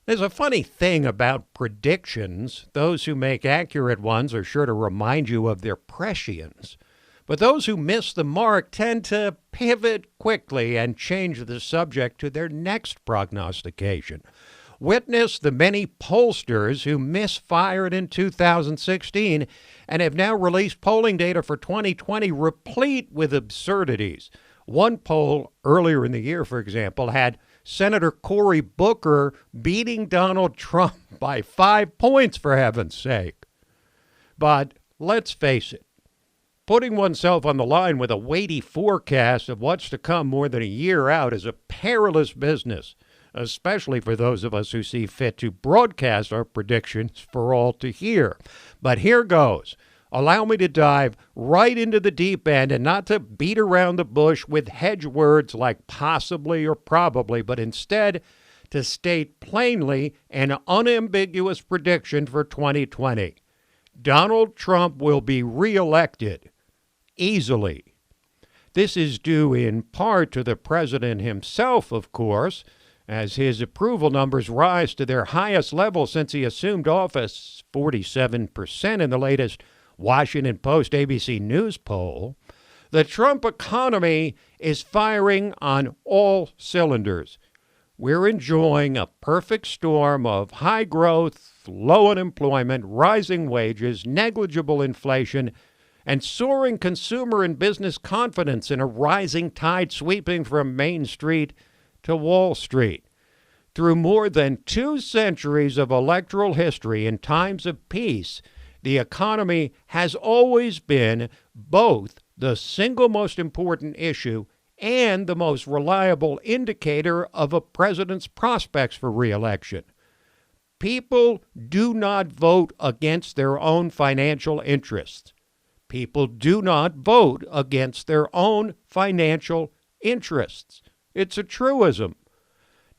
There's a funny thing about predictions. Those who make accurate ones are sure to remind you of their prescience. But those who miss the mark tend to pivot quickly and change the subject to their next prognostication. Witness the many pollsters who misfired in 2016 and have now released polling data for 2020 replete with absurdities. One poll earlier in the year, for example, had Senator Cory Booker beating Donald Trump by 5 points, for heaven's sake. But let's face it, putting oneself on the line with a weighty forecast of what's to come more than a year out is a perilous business, especially for those of us who see fit to broadcast our predictions for all to hear. But here goes. Allow me to dive right into the deep end and not to beat around the bush with hedge words like possibly or probably, but instead to state plainly an unambiguous prediction for 2020. Donald Trump will be reelected easily. This is due in part to the president himself, of course, as his approval numbers rise to their highest level since he assumed office, 47% in the latest Washington Post ABC News poll. The Trump economy is firing on all cylinders. We're enjoying a perfect storm of high growth, low unemployment, rising wages, negligible inflation, and soaring consumer and business confidence in a rising tide sweeping from Main Street to Wall Street. Through more than 2 centuries of electoral history in times of peace, the economy has always been both the single most important issue and the most reliable indicator of a president's prospects for re-election. People do not vote against their own financial interests. People do not vote against their own financial interests. It's a truism.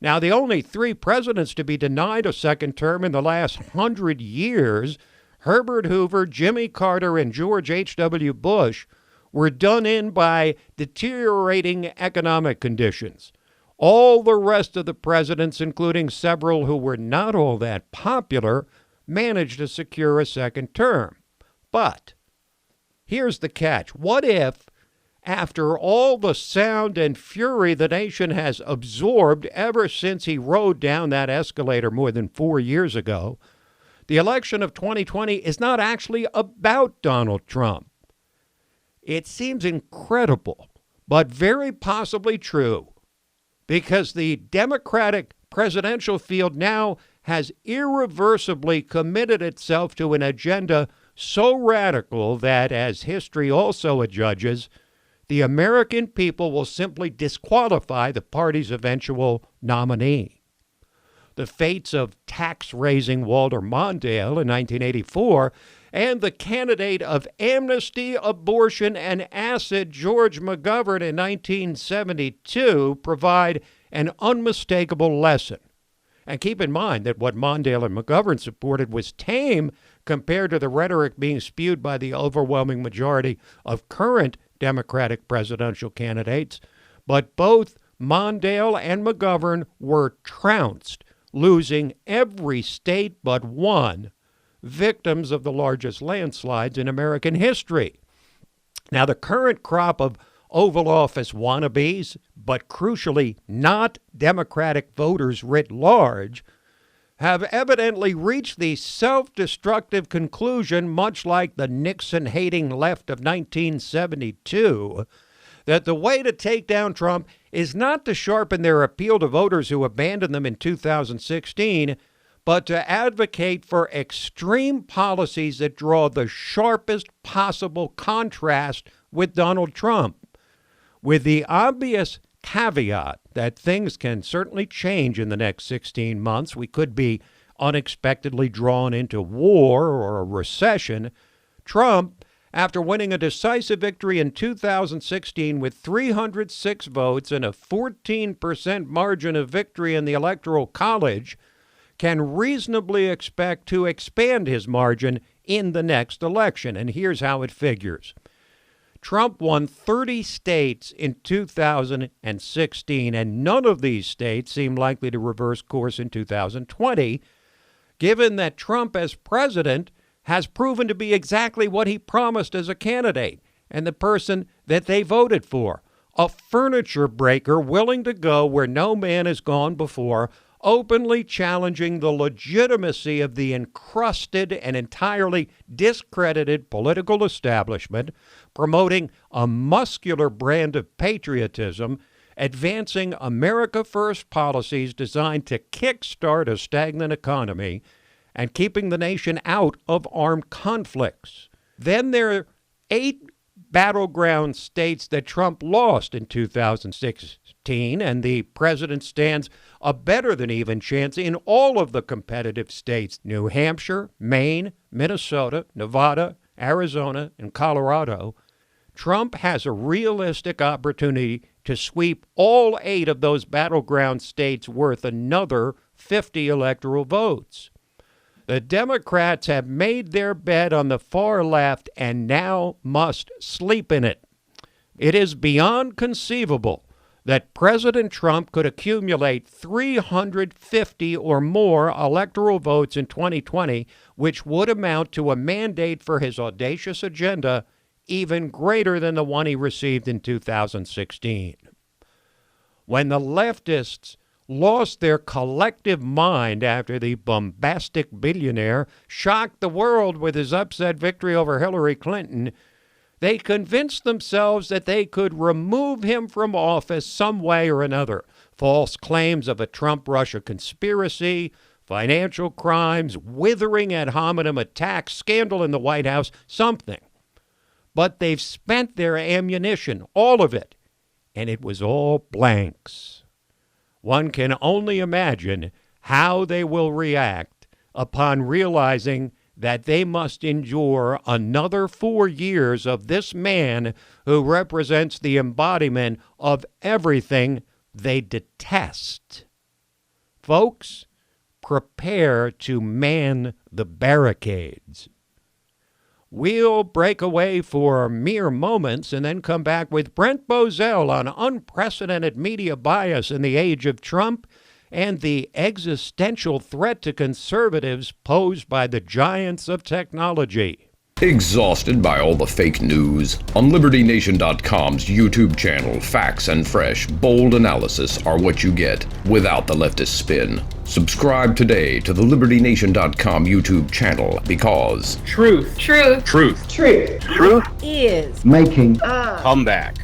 Now, the only 3 presidents to be denied a second term in the last 100 years, Herbert Hoover, Jimmy Carter, and George H.W. Bush, were done in by deteriorating economic conditions. All the rest of the presidents, including several who were not all that popular, managed to secure a second term. But here's the catch. What if, after all the sound and fury the nation has absorbed ever since he rode down that escalator more than 4 years ago, the election of 2020 is not actually about Donald Trump? It seems incredible, but very possibly true, because the Democratic presidential field now has irreversibly committed itself to an agenda so radical that, as history also adjudges, the American people will simply disqualify the party's eventual nominee. The fates of tax-raising Walter Mondale in 1984 and the candidate of amnesty, abortion, and acid George McGovern in 1972 provide an unmistakable lesson. And keep in mind that what Mondale and McGovern supported was tame compared to the rhetoric being spewed by the overwhelming majority of current Democratic presidential candidates. But both Mondale and McGovern were trounced, losing every state but one, victims of the largest landslides in American history. Now, the current crop of Oval Office wannabes, but crucially not Democratic voters writ large, have evidently reached the self-destructive conclusion, much like the Nixon-hating left of 1972, that the way to take down Trump is not to sharpen their appeal to voters who abandoned them in 2016, but to advocate for extreme policies that draw the sharpest possible contrast with Donald Trump, with the obvious caveat that things can certainly change in the next 16 months. We could be unexpectedly drawn into war or a recession. Trump, after winning a decisive victory in 2016 with 306 votes and a 14% margin of victory in the Electoral College, can reasonably expect to expand his margin in the next election. And here's how it figures. Trump won 30 states in 2016, and none of these states seem likely to reverse course in 2020, given that Trump as president has proven to be exactly what he promised as a candidate and the person that they voted for. A furniture breaker willing to go where no man has gone before, openly challenging the legitimacy of the encrusted and entirely discredited political establishment, promoting a muscular brand of patriotism, advancing America First policies designed to kickstart a stagnant economy, and keeping the nation out of armed conflicts. Then there are 8 battleground states that Trump lost in 2016, and the president stands a better than even chance in all of the competitive states: New Hampshire, Maine, Minnesota, Nevada, Arizona, and Colorado. Trump has a realistic opportunity to sweep all 8 of those battleground states worth another 50 electoral votes. The Democrats have made their bed on the far left and now must sleep in it. It is beyond conceivable that President Trump could accumulate 350 or more electoral votes in 2020, which would amount to a mandate for his audacious agenda even greater than the one he received in 2016. When the leftists lost their collective mind after the bombastic billionaire shocked the world with his upset victory over Hillary Clinton, they convinced themselves that they could remove him from office some way or another. False claims of a Trump-Russia conspiracy, financial crimes, withering ad hominem attacks, scandal in the White House, something. But they've spent their ammunition, all of it, and it was all blanks. One can only imagine how they will react upon realizing that they must endure another 4 years of this man who represents the embodiment of everything they detest. Folks, prepare to man the barricades. We'll break away for mere moments and then come back with Brent Bozell on unprecedented media bias in the age of Trump and the existential threat to conservatives posed by the giants of technology. Exhausted by all the fake news? On LibertyNation.com's YouTube channel, facts and fresh, bold analysis are what you get without the leftist spin. Subscribe today to the LibertyNation.com YouTube channel because truth is making a comeback.